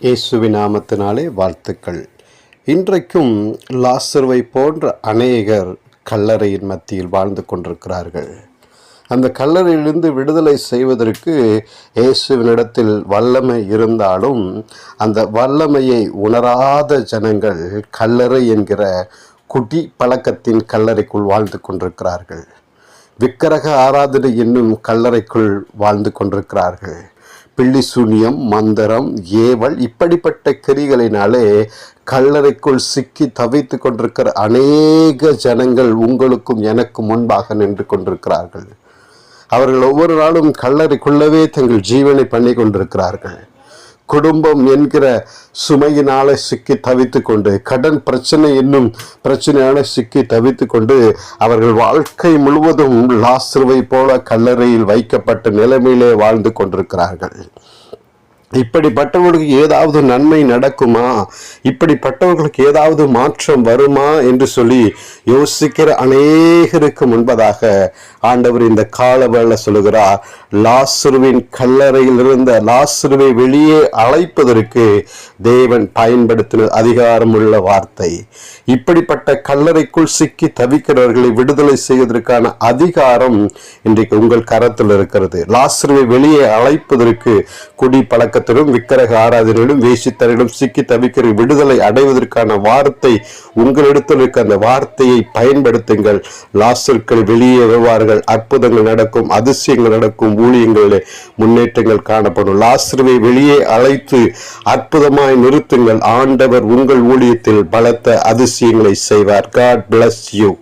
இயேசுவின் நாமத்தினாலே வாழ்த்துக்கள். இன்றைக்கும் லாசருவை போன்ற அநேகர் கல்லறையின் மத்தியில் வாழ்ந்து கொண்டிருக்கிறார்கள். அந்த கல்லறையிலிருந்து விடுதலை செய்வதற்கு இயேசுவினிடத்தில் வல்லமை இருந்தாலும் அந்த வல்லமையை உணராத ஜனங்கள் கல்லறை என்கிற குடி பழக்கத்தின் கல்லறைக்குள் வாழ்ந்து கொண்டிருக்கிறார்கள். விக்கிரக ஆராதனை என்னும் கல்லறைக்குள் வாழ்ந்து கொண்டிருக்கிறார்கள். பில்லி சூனியம், மந்திரம், ஏவல் இப்படிப்பட்ட கிரிகளினாலே கல்லறைக்குள் சிக்கி தவித்து கொண்டிருக்கிற அநேக ஜனங்கள் உங்களுக்கும் எனக்கும் முன்பாக நின்று கொண்டிருக்கிறார்கள். அவர்கள் ஒவ்வொரு நாளும் கல்லறைக்குள்ளவே தங்கள் ஜீவனை பண்ணி கொண்டிருக்கிறார்கள். குடும்பம் என்கிற சுமையினால சிக்கி தவித்து கொண்டு, கடன் பிரச்சனை என்னும் பிரச்சனையால சிக்கி தவித்து கொண்டு அவர்கள் வாழ்க்கை முழுவதும் லாசருவை போல கல்லறையில் வைக்கப்பட்ட நிலைமையிலே வாழ்ந்து கொண்டிருக்கிறார்கள். இப்படிப்பட்டவர்களுக்கு ஏதாவது நன்மை நடக்குமா, இப்படிப்பட்டவர்களுக்கு ஏதாவது மாற்றம் வருமா என்று சொல்லி யோசிக்கிற அநேகருக்கு முன்பதாக ஆண்டவர் இந்த காலவேளை சொல்லுகிறார், லாசருவின் கல்லறையில் இருந்த லாசருவை வெளியே அழைப்பதற்கு தேவன் பயன்படுத்தின அதிகாரமுள்ள வார்த்தை. இப்படிப்பட்ட கல்லறைக்குள் சிக்கி தவிக்கிறவர்களை விடுதலை செய்வதற்கான அதிகாரம் இன்றைக்கு உங்கள் கரத்தில் இருக்கிறது. லாசருவை வெளியே அழைப்பதற்கு குடி பழக்கத்திலும் விக்கிரக ஆராதனையிலும் வேசித்தரையிலும் சிக்கி தவிக்கிற விடுதலை அடைவதற்கான வார்த்தை உங்களிடத்தில் இருக்க. அந்த வார்த்தையை பயன்படுத்துங்கள். லாசர்கள் வெளியே வருவார்கள், அற்புதங்கள் நடக்கும், அதிசயங்கள் நடக்கும், ஊழியங்களிலே முன்னேற்றங்கள் காணப்படும். லாசருவை வெளியே அழைத்து அற்புதமாய் நிறுத்துங்கள். ஆண்டவர் உங்கள் ஊழியத்தில் பலத்த அதிசயங்களை செய்வார். God bless you.